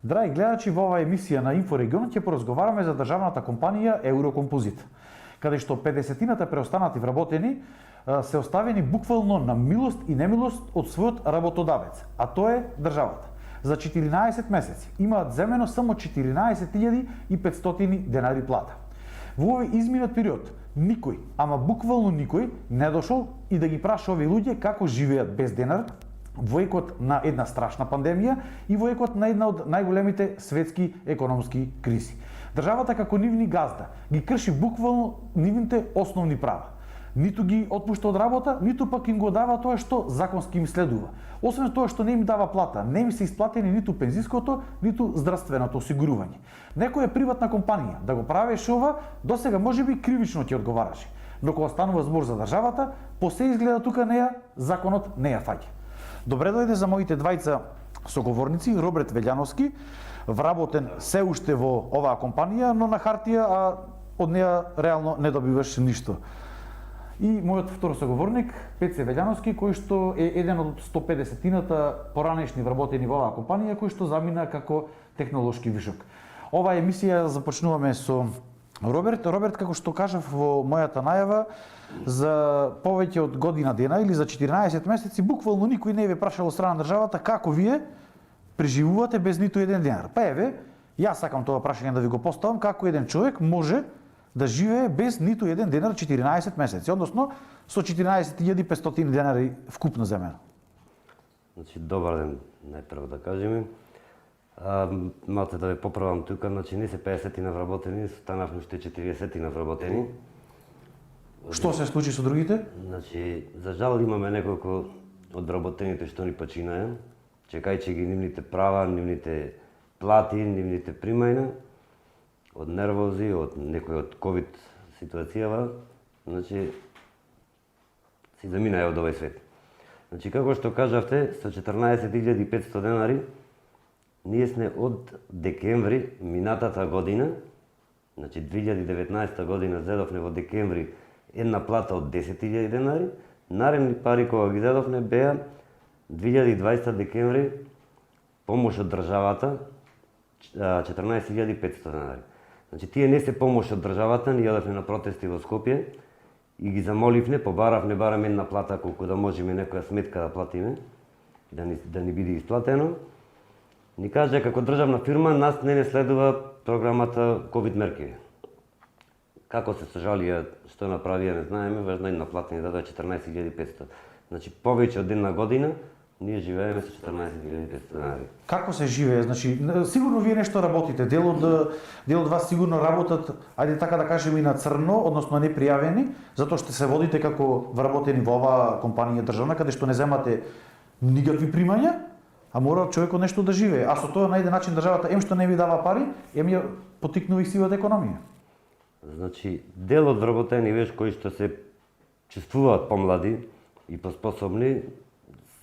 Драги гледачи, во оваа емисија на Инфорегионот ќе поразговараме за државната компанија Еврокомпозит, каде што 50-тината преостанати вработени се оставени буквално на милост и немилост од својот работодавец, а тоа е државата. За 14 месеци имаат земено само 14.500 денари плата. Во овој изминат период никој, ама буквално никој, не дошол и да ги праша овие луѓе како живеат без денар во екот на една страшна пандемија и во екот на една од најголемите светски економски кризи. Државата како нивни газда ги крши буквално нивните основни права. Ниту ги отпушта од работа, ниту пак им го дава тоа што законски им следува. Освен тоа што не им дава плата, не им се исплатени ниту пензиското, ниту здравственото осигурување. Некоја приватна компанија да го правеше ова, досега можеби кривично ќе одговараше. Но кога станува збор за државата, по се изгледа тука неа законот не ја фаќа. Добре дојде за моите двајца соговорници, Роберт Велјановски, вработен се уште во оваа компанија, но на хартија, а од неа реално не добиваш ништо. И мојот втор соговорник, Пеце Велјановски, кој што е еден од 150-тината поранешни вработени во оваа компанија, кој што замина како технолошки вишок. Оваа емисија започнуваме со Роберт. Роберт, како што кажав во мојата најава, за повеќе од година дена или за 14 месеци буквално никој не ве прашал од страна на државата како вие преживувате без ниту еден денар. Па еве, јас сакам тоа прашање да ви го поставам, како еден човек може да живее без ниту еден денар 14 месеци, односно со 14.500 денари вкупно земено. Значи, добар ден, најпрво да кажеме. Малце да ве поправам тука, значи не се 50 вработени, станавме уште 40 вработени. Што се случи со другите? Значи, за жал имаме неколку од вработените што ни починаја, чекајќи ги нивните права, нивните плати, нивните примања, од нервози, од некој од ковид ситуацијава, значи си заминаја од овој свет. Значи, како што кажавте, со 14.500 денари, ние сме од декември минатата година, значи 2019 година зедовме во декември една плата од 10.000 денари, наредни пари кога ги зедовме беа 2020 декември помош од државата 14.500 денари. Значи, тие не се помош од државата, ние одевме на протести во Скопје и ги замоливме, побаравме барем една плата колку да можеме некоја сметка да платиме, да ни биде исплатено. Ни кажа како државна фирма, нас не следува програмата ковид мерки. Како се сожалија, што направија, не знаеме, важно една плата ни дадоа 14.500. Значи, повеќе од една година, ние живееме со 14.500 денари. Како се живее? Значи, сигурно вие нешто работите. Дел од вас сигурно работат, ајде така да кажеме, и на црно, односно непријавени, затоа што се водите како вработени во оваа компанија државна, каде што не земате никакви примања, а мора човекот нешто да живее. А со тоа на еден начин државата ем што не ви дава пари, ем ја потикнува и сивата економија. Значи, дел од вработени кои што се чувствуваат помлади и поспособни,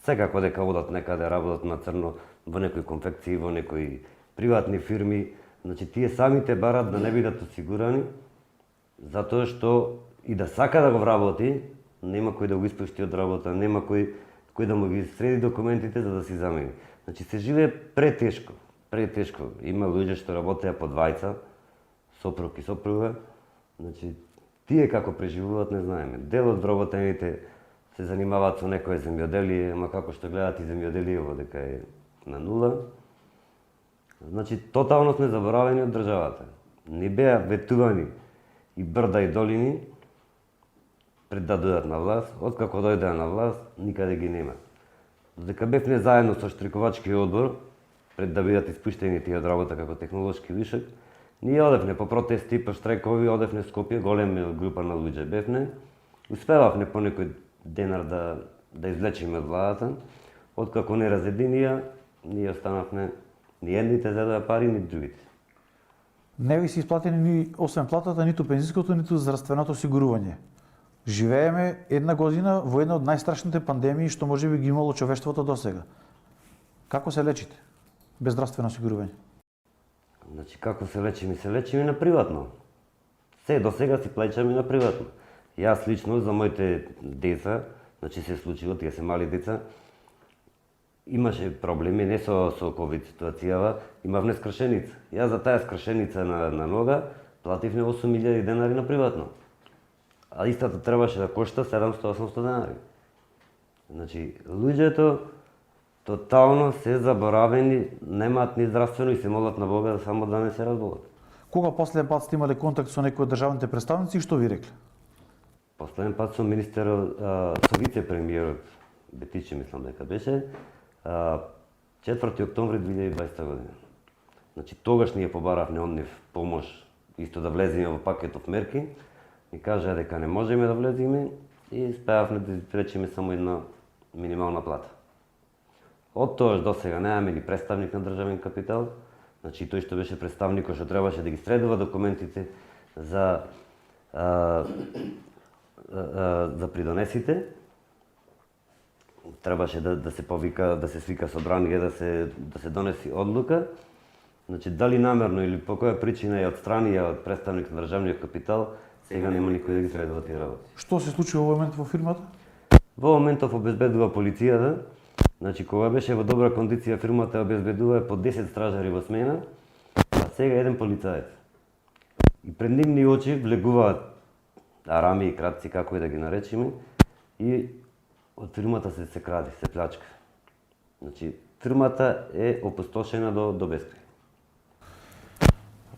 секако дека одат некаде, работат на црно во некои конфекции, во некои приватни фирми. Значи, тие самите барат да не бидат осигурани, затоа што и да сака да го вработи, нема кој да го испушти од работа, нема кој да му ги среди документите за да си замени. Значи, се живее претешко. Има луѓе што работеа по двајца, сопруг и сопруга. Значи, тие како преживуваат не знаеме. Дел од вработените се занимаваат со некое земјоделие, ама како што гледат и земјоделиево дека е на нула. Значи, тотално сме заборавени од државата. Не беа ветувани и брда и долини пред да дојдат на власт. Откако дојдеа на власт, никаде ги нема. Додека бевме заедно со штрикувачкиот одбор, пред да бидат испуштени тие од работа како технолошки вишок, ние одевме по протести, по штрајкови, одевме в Скопје, голема група на луѓе бевме. Успевавме по некој денар да извлечеме од владата. Откако не разединија, ние останавме, ни едните зедоа пари, ни другите. Не ви се исплатени ни освен платата, ниту пензиското, ниту здравственото осигурување. Живееме една година во една од најстрашните пандемии што може би ги имало човештвото досега. Како се лечите без здравствено осигурување? Значи, како се лечиме? Се лечиме на приватно. Се досега си плаќаме на приватно. Јас лично за моите деца, значи се случило, тие се мали деца, имаше проблеми не со ковид ситуацијава, имав скршеница. Јас за таа скршеница на нога платив не 8.000 денари на приватно. А истата требаше да кошта 700-800 денари. Значи, луѓето тотално се заборавени, немаат ни здравствено и се молат на Бога само да не се разболат. Кога последен пат сте имале контакт со некои од државните представници и што ви рекле? Последен пат со министерот, со вице-премиерот Бетичи, мислам дека беше, 4 октомври 2020 година. Значи, тогаш ние побаравме од нив помош, исто да влеземе во пакетов мерки, ни кажа дека не можеме да влеземе и спеавме да речеме само една минимална плата. Од тоа до сега немаме ни представник на државен капитал, значи тој што беше представникот што требаше да ги средува документите за придонесите, требаше да се повика, да се свика собрание, да се донеси одлука. Значи, дали намерно или по која причина е отстранија од представник на државниот капитал, сега нема никој да ги средува тие работи. Што се случи во моментот во фирмата? Во моментов обезбедува полицијата. Значи, кога беше во добра кондиција фирмата обезбедува по 10 стражари во смена, а сега еден полицаец. И пред нивни очи влегуваат арами и кратци, како и да ги наречеме, и од фирмата се кради, се плячка. Значи, фирмата е опустошена до безкрај.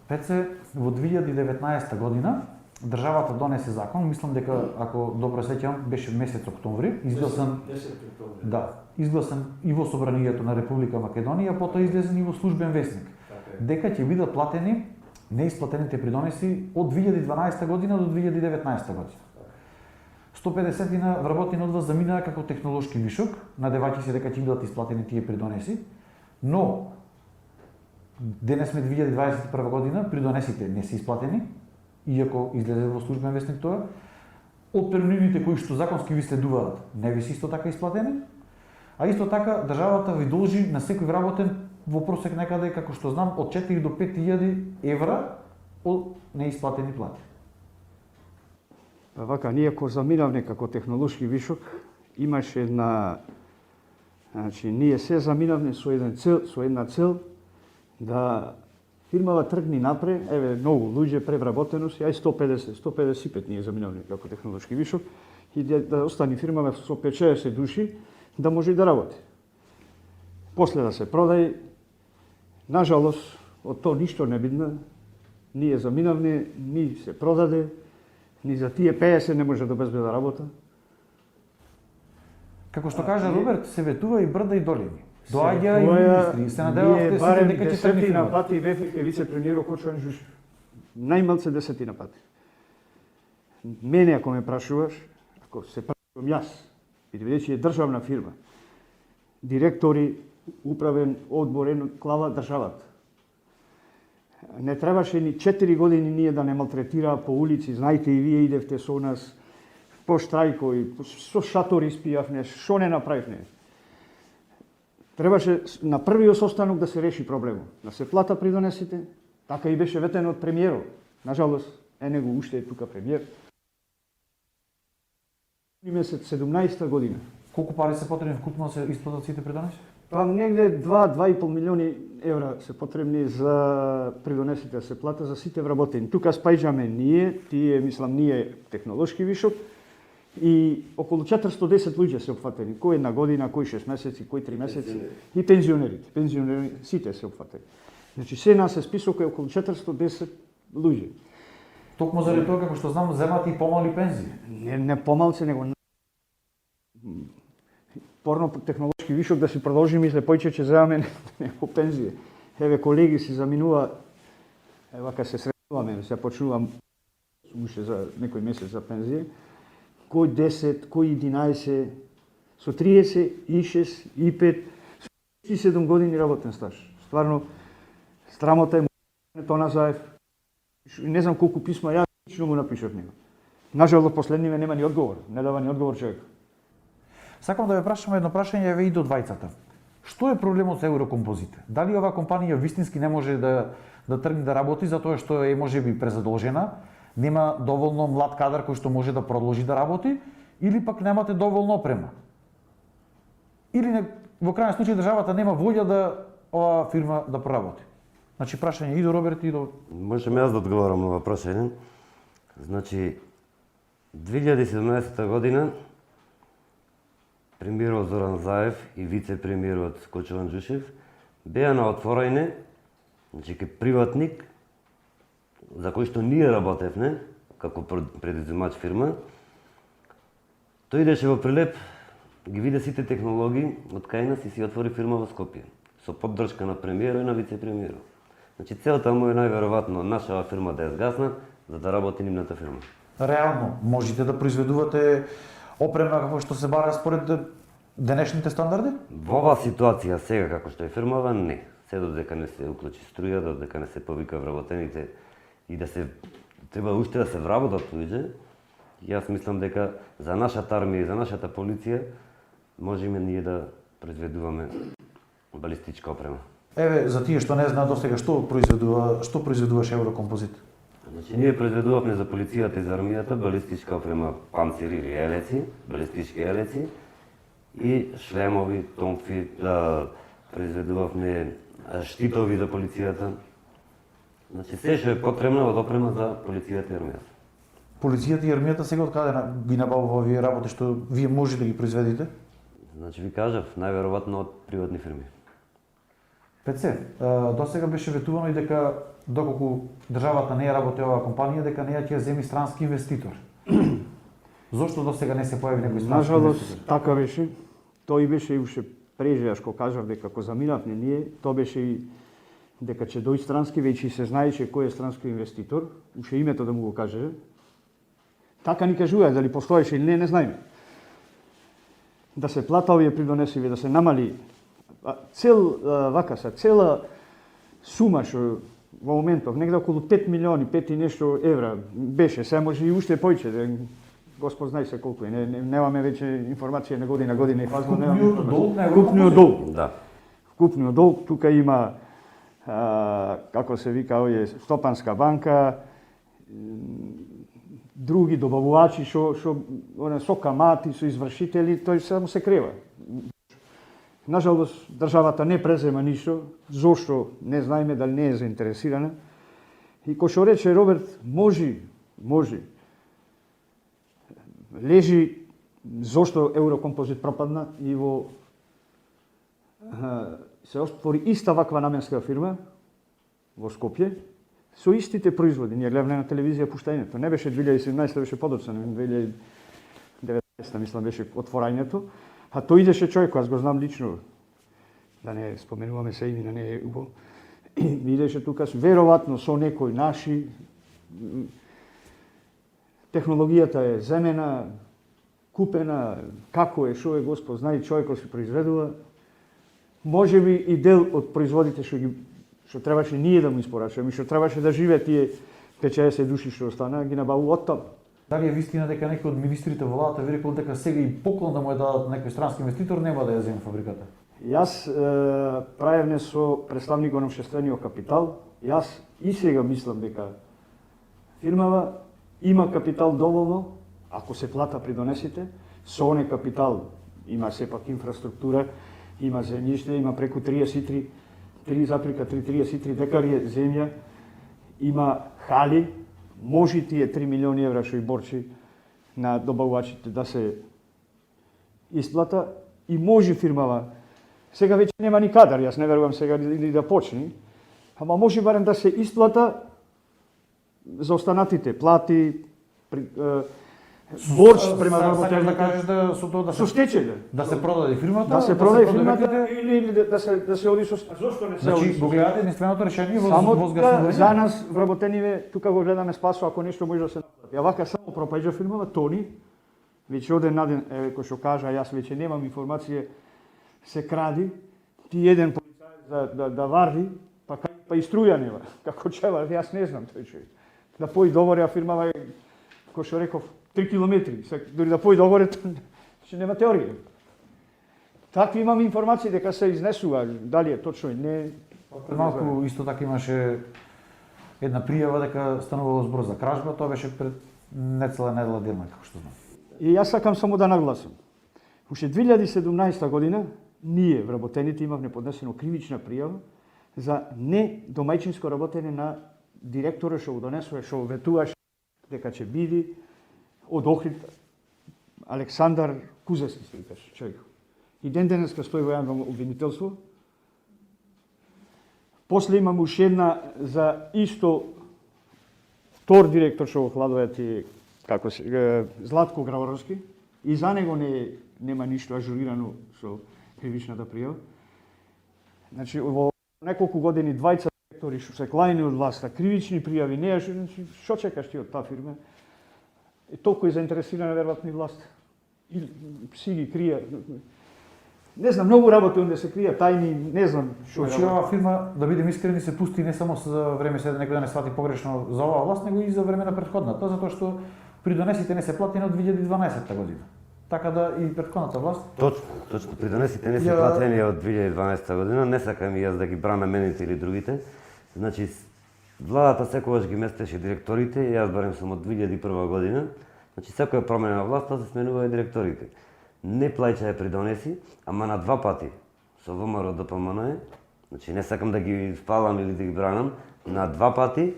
Пеце, во 2019 година државата донесе закон, мислам дека, ако добро сеќавам, беше месец октомври, изгласан 10 октомври. Да, изгласан и во Собранието на Република Македонија, потоа излезен и во службен весник. Дека ќе бидат платени неисплатените придонеси од 2012 година до 2019 година. 150 вработени од вас заминаа како технолошки вишок, надевајќи се дека ќе бидат исплатени тие придонеси, но денес сме 2021 година, придонесите не се исплатени, иако излезе во службен весник тоа. Отпремнините кои што законски ви следуваат, не ви се исто така исплатени, а исто така државата ви должи на секој вработен во просек некаде, како што знам, од 4 до 5.000 евра од неисплатени плати. Па вака, ние кога заминавме како технолошки вишок, имаше една... Значи, ние се заминавме со една цел да фирмава тргни напред, еве, многу луѓе превработеност, ја и 155 ние заминавме како технолошки вишок, и да остани фирмава со 5-60 души, да може да работи. После да се продај, нажалост, од тоа ништо не видно, ние заминавме, ни се продаде, ни за тие 50 не може да обезбеда работа. Како што кажа Роберт, се ветува и брда и долини. Доаѓа и министри, се надевавте се дека ќе тргне десетина фирмата. пати вефике вице-премиерот Кочан Жуш. Најмалце 10 пати. Мене ако ме прашуваш, ако се прашувам јас, и бидејќи е државна фирма, директори, управен одбор, клава државата. Не требаше ни 4 години ние да не малтретираа по улици, знаете и вие идевте со нас, по штрајкови, со шатори спијавме, шо не направивме. Требаше на првиот состанок да се реши проблемот, да се плата придонесите, така и беше ветено од премиерот. Нажалост, него уште е тука премиер. Месец 17 година. Колку пари се потребни вкупно да се исплатат сите придонеси? Па негде 2,5 милиони евра се потребни за придонесите да се плата за сите вработени. Тука спајджаме ние, тие, мислам, ние технолошки вишок, и околу 410 луѓе се опфатени, кој една година, кој 6 месеци, кој 3 месеци, и пензионери, сите се опфатени. Значи, се нас е список е околу 410 луѓе. Токму заради тоа, како што знам, земат и помали пензии. Не помалце, него порно технолошки вишок да си продолжи, мисле, појче ќе земаме неко пензија. Еве, колеги си заминува, вака се средуваме, се почнувам уште за некој месец за пензија, кој 10, кој 11, со 36 и 5, со 37 години работен стаж. Стварно, страмота е Тона Заев. Не знам колку писма ја лично му напишав него. Нажалост, последниве нема ни одговор, не дава ни одговор човек. Сакам да ве прашам едно прашање еве и до двајцата. Што е проблемот со Еврокомпозите? Дали оваа компанија вистински не може да тргне да работи затоа што е можеби презадолжена, нема доволно млад кадар кој што може да продолжи да работи, или пак немате доволно опрема? Или во крајен случај државата нема волја да оваа фирма да проработи. Значи прашање и до Роберт и до... Можем јас да одговорам на ова прашање. Значи, 2017 година премиерот Зоран Заев и вице-премиерот Кочован Джушев беа на отворање, значи ке приватник за кој што ние работевме како предузимач фирма. Тој идеше во Прилеп, ги виде сите технологии од кај нас и си отвори фирма во Скопје со поддршка на премиерот и на вице-премиерот. Значи целта му е најверојатно нашава фирма да ја згасна за да работи нивната фирма. Реално можете да произведувате опрема како што се бара според денешните стандарди? Во оваа ситуација сега како што е фирмава, не. Се додека не се уклучи струја, додека не се повика вработените и да се треба уште да се вработат луѓе, јас мислам дека за нашата армија и за нашата полиција можеме ние да произведуваме балистичка опрема. Еве, за тие што не знаат досега што произведуваш Еврокомпозит? Значи, ние произведувавме за полицијата и за армијата балистичка опрема, панцири или елеци, балистички елеци и шлемови, томфи, произведувавме штитови за полицијата. Значи, се што е потребно од опрема за полицијата и армијата. Полицијата и армијата сега од каде ги набавува овие работи што вие можете да ги произведите? Значи, ви кажав, најверојатно од приватни фирми. Петце, досега беше ветувано и дека доколку државата не ја работи оваа компанија, дека не ја ќе земи странски инвеститор. Зошто досега не се појави некој странски Нажалост, инвеститор? така беше. Тој беше и уште преживеаш кога кажав дека кога заминавме ние, тоа беше и дека ќе дојде странски, веќе се знаеше кој е странски инвеститор, уште името да му го каже. Така ни кажува, дали постоеше или не знаеме. Да се плата овие придонесиви, да се намали цела сума што во моментов, негде околу 5 милиони, 5 и нешто евра беше, се може и уште појче, Господ знае се колку е, немаме веќе информација на година и фазно немаме. Купниот долг. Да. Купниот долг, тука има како се вика овие Стопанска банка, други добавувачи што со камати, со извршители, тој само се крива. Нажалост, државата не презема ништо, зошто не знаеме, дали не е заинтересирана. И кој што рече Роберт, може. Лежи зошто Еврокомпозит пропадна и се отвори иста ваква наменска фирма во Скопје со истите производи. Ние гледавме на телевизија пуштањето. Не беше 2017, беше подоцна, 2019 мислам беше отворањето. А тој идеше човек, аз го знам лично, да не споменуваме се имена, не е убаво. Идеше тука, веројатно со некој наши, технологијата е земена, купена, како е, шо е, Господ знае, човекот се произведува. Може би и дел од производите што требаше ние да му испорачаме, што требаше да живеат тие 50 души што остана, ги набавува од таму. Дали е вистина дека некој од министрите во владата ви рекол дека сега и поклон да му ја дадат некој странски инвеститор, нема да ја земе фабриката? Јас правевме со представникот на Обштествениот капитал. Јас и сега мислам дека фирмава има капитал доволно, ако се плата придонесите, со оне капитал има сепак инфраструктура, има земјиште, има преку 3,33 декари земја, има хали, може тие 3 милиони евра што и борчи на добавувачите да се исплата и може фирмава. Сега веќе нема ни кадар, јас не верувам сега или да почне, ама може барем да се исплата за останатите плати, борч према работените. Да кажеш да со тоа да со стечење. да се продаде фирмата, Да се продаде фирмата или да се оди со... Зошто не се оди? Значи го гледате единственото решение во Само возгаснување? за нас вработениве тука го гледаме спасо ако нешто може да се направи. А вака само пропаѓа фирмава Тони. Веќе оден наден, кој што кажа, јас веќе немам информација, се кради, ти еден полицаец да варди, па и струја нема. Како чела, јас не знам тој човек. Да пој договори, а фирмава е, кој што реков, 3 километри. Дори да пој договори, ќе нема теорија. Такви имам информации дека се изнесува, дали е точно или не. Малку исто така имаше една пријава дека станувало збор за кражба, тоа беше пред нецела недела дена, како што знам. И јас сакам само да нагласам. Уште 2017 година ние вработените имавме поднесено кривична пријава за недомајчинско работење на директора што го донесува, што ветуваше дека ќе биде од Охрид Александар Кузевски се викаше човек. И ден денеска стои во јавно обвинителство. После имам уште една за исто втор директор што го хладуваат и како се Златко Граворовски и за него нема ништо ажурирано со кривичната пријава. Значи во неколку години двајца директори што се клајни од власта, кривични пријави, не значи што чекаш ти од таа фирма? И толку е заинтересирана веројатно и власт. И си ги крие. Не знам, многу работи онде се крија тајни, не знам што е. Значи оваа фирма, да бидем искрени, се пусти не само за време се некој да не свати погрешно за оваа власт, него и за време на претходната, затоа што придонесите не се платени од 2012 година. Така да и претходната власт. Точно, придонесите не се платени од 2012 година, не сакам и јас да ги брана мените или другите. Значи, владата секогаш ги местеше директорите, и јас барем сум од 2001 година. Значи, секоја промена на власта се сменува и директорите. Не плаќа ја придонеси, ама на два пати со ВМРО ДПМН, значи не сакам да ги спалам или да ги бранам, на два пати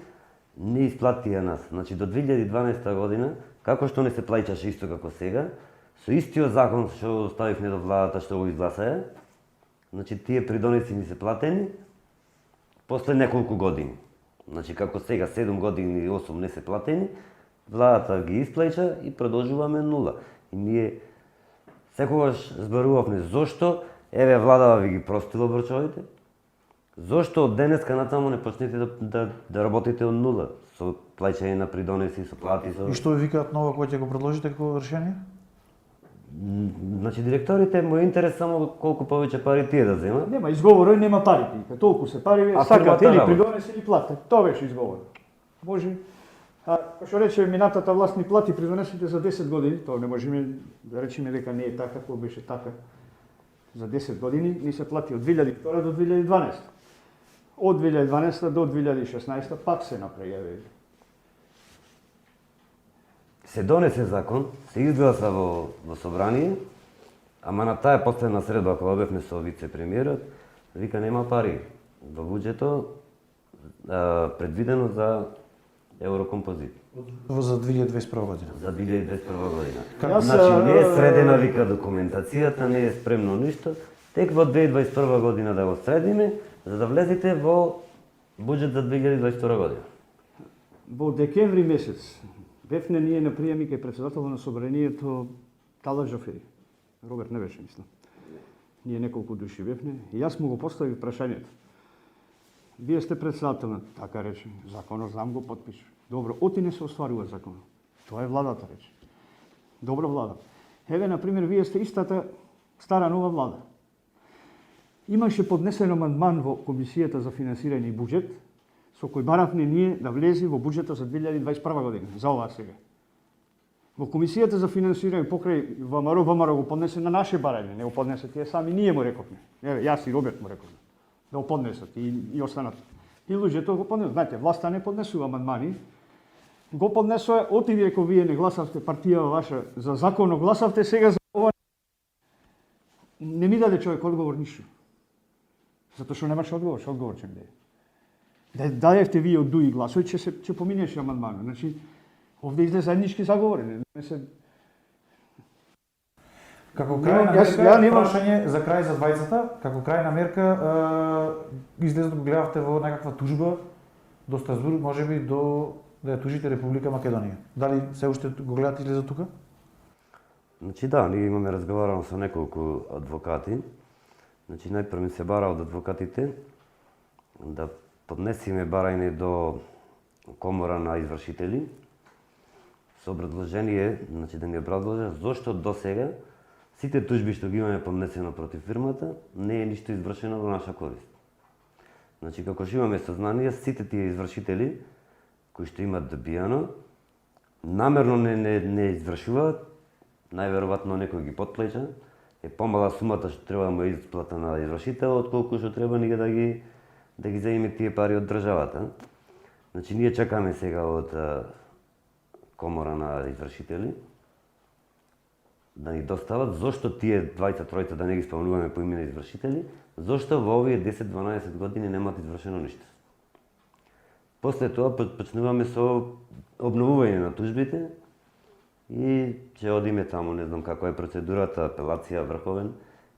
не исплатија нас. Значи до 2012 година, како што не се плаќаше исто како сега, со истиот закон што ставивме до владата што го изгласаа, значи тие придонеси ни се платени после неколку години. Значи како сега 7 години и 8 не се платени, владата ги исплаќа и продолжуваме нула. И ние секогаш зборувавме зошто еве владава ви ги простила обрчовите, зошто од денеска натаму не почнете да работите од нула со плаќање на придонеси, со плати, со... И што ви викаат ново кој ќе го предложите како решение? Значи директорите му е интерес само колку повеќе пари тие да земат. Нема изговор, нема пари ти. Толку се пари, сакате или придонеси или платите. Тоа беше изговор. Може како што рече минатата власт ни плати придонесите за 10 години, тоа не можеме да речеме дека не е така, кога беше така. За 10 години ни се плати од 2002 до 2012. Од 2012 до 2016 пак се направи. Се донесе закон, се изгласа во собрание, ама на таа последна средба кога бевме со вице-премиерот, вика нема пари во буџетот предвидено за Еврокомпозит. За 2021 година. За 2021 година. Значи не е средена, вика, документацијата, не е спремно ништо, тек во 2021 година да го средиме, за да влезете во буџет за 2022 година. Во декември месец бевне ние на приеми кај председател на собранието Тала Жафери. Роберт не беше, мислам. Ние неколку души бевне и јас му го поставив прашањето. Вие сте председател, така рече, законот знам го потпишеш. Добро, оти не се остварува законот. Тоа е владата рече. Добра влада. Еве, например, вие сте истата стара нова влада. Имаше поднесен амандман во Комисијата за финансирање и буџет, со кој баравме ние да влезе во буџетот за 2021 година, за оваа сега. Во Комисијата за финансирање покрај ВМРО го поднесе на наше барање, не го поднесе тие сами, ние му рековме. Еве, јас и Роберт му рековме. Да го поднесат и останат. И луѓето го поднесат. Знаете, власта не поднесува амандмани. Го поднесува, оти ви реков, вие не гласавте партија ваша за закон, гласавте сега за ова. Не ми даде човек одговор ништо. Затоа што немаше одговор, што одговор ќе ми даде. Да дадевте вие од дуи гласови, ќе поминеше амандманот. Значи, овде излезе заеднички заговори. Не се... Како крајна мерка, прашање за крај за двајцата, како крајна мерка излезе да го гледавте во некаква тужба до Страсбург, можеби до да ја тужите Република Македонија. Дали се уште го гледате излезе тука? Значи да, ние имаме разговарано со неколку адвокати. Значи најпрво ми се бара од адвокатите да поднесиме барање до Комора на извршители со предложение, значи да ни образложат зошто досега сите тужби што ги имаме поднесено против фирмата не е ништо извршено во наша корист. Значи како што имаме сознание, сите тие извршители кои што имат добијано намерно не извршуваат, најверојатно некој ги потплаќа, е помала сумата што треба да му е исплатена на извршител, отколку што треба ние да ги земеме тие пари од државата. Значи ние чекаме сега од Комора на извршители да ни достават зошто тие двајца тројца, да не ги спомнуваме по имена извршители, зошто во овие 10-12 години немаат извршено ништо. После тоа почнуваме со обновување на тужбите и ќе одиме таму, не знам како е процедурата, апелација, врховен,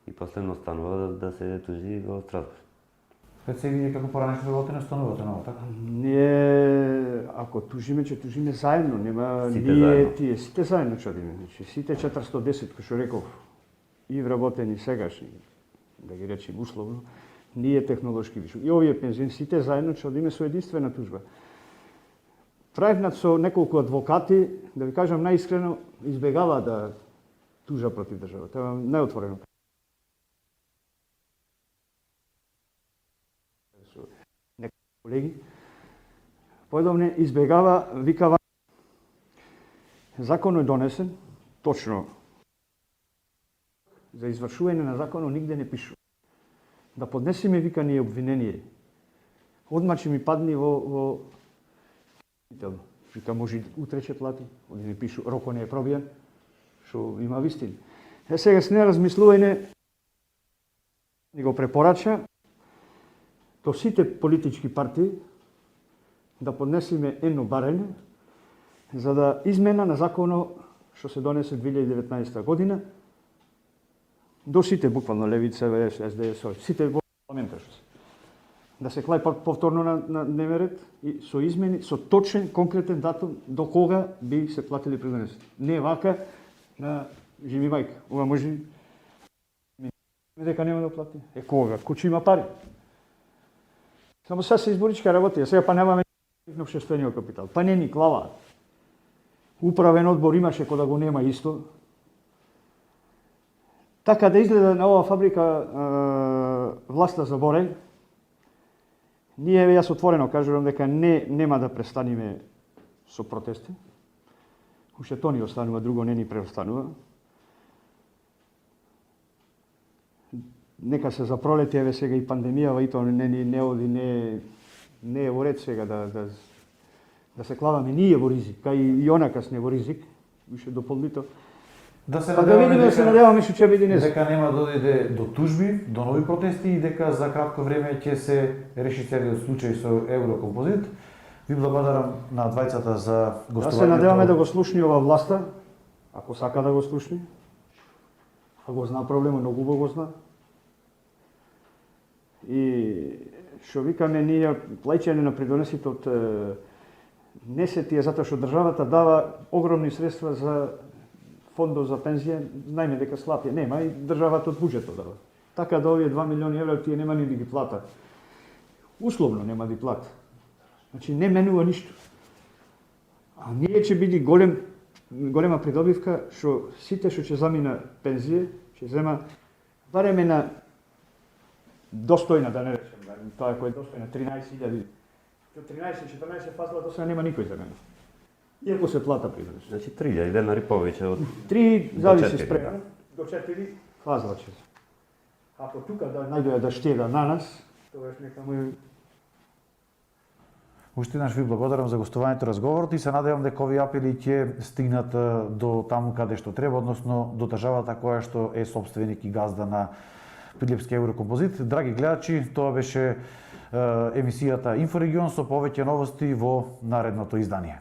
и последно станува да се тужи во Страсбург. Пред се види како поранешно работите, не станувате ново, така? Ние, ако тужиме, ќе тужиме заедно, нема Сите ние заедно. тие сите заедно ќе одиме. Значи сите 410 кои што реков, и вработени сегашни, да ги речем условно, ние технолошки вишок. И овие пензионери сите заедно ќе одиме со единствена тужба. Прајвнат со неколку адвокати, да ви кажам наискрено, избегава да тужа против државата. Тоа е најотворено. Колеги, поедовне избегава, викава, законот е донесен, точно, за извршување на законот нигде не пишува. Да поднесеме, вика, ние обвинение. Одма ќе ми падни во вика, може утре ќе плати, оди не пишу, рокот не е пробиен, што има вистина. Сега с не размислување, ни го препорача, до сите политички партии да поднесеме едно барање за да измена на законот што се донесе 2019 година до сите буквално Левица, СДС, сите во парламента што се. Да се клај повторно на дневен ред и со измени, со точен, конкретен датум до кога би се платили придонесите. Не вака на живи мајка. Ова може дека нема да плати. Кога? Кој има пари? Само сега се изборичка работи, сега па немаме на обществениот капитал. Па не ни клаваат. Управен одбор имаше кога го нема исто. Така да изгледа на оваа фабрика власта заборај. Ние, јас отворено кажувам дека нема да престаниме со протести. Уште то ни останува, друго не ни преостанува. Нека се за пролет, еве сега и пандемијава, и тоа не оди, не е во ред сега да се клаваме ние во ризик, кај и онака сме во ризик, више дополнително. Да се Па да видиме, да се надеваме што ќе биде днес. Дека нема да дојде до тужби, до нови протести и дека за кратко време ќе се реши целиот случај со Еврокомпозит. Ви благодарам на двајцата за гостувањето. Да се надеваме да го слушни ова власта, ако сака да го слушни. А го зна проблемот, многу го зна. И што викаме ние, плаќање на придонесите од не се тие затоа што државата дава огромни средства за фондов за пензија, најме дека слаб е, нема и државата од буџетот дава. Така да овие 2 милиони евра тие нема ни да ги плата. Условно нема да ги плата. Значи не менува ништо. А ние ќе биде голема придобивка што сите што ќе замина пензија, ќе зема барем на достојна, да не речем, тоа кој е достојна 13.000. 13-14 фазла до сега нема никој за мене. Иако се плата придонес. Значи 3.000 денари повеќе од 3 зависи до 4, спрема. До 4 фазла ќе. Ако тука да најдоја да штеда на нас, тогаш нека му. Уште еднаш ви благодарам за гостувањето, разговорот и се надевам дека овие апели ќе стигнат до таму каде што треба, односно до државата која што е сопственик и газда на Прилепски Еврокомпозит. Драги гледачи, тоа беше емисијата Инфорегион со повеќе новости во наредното издание.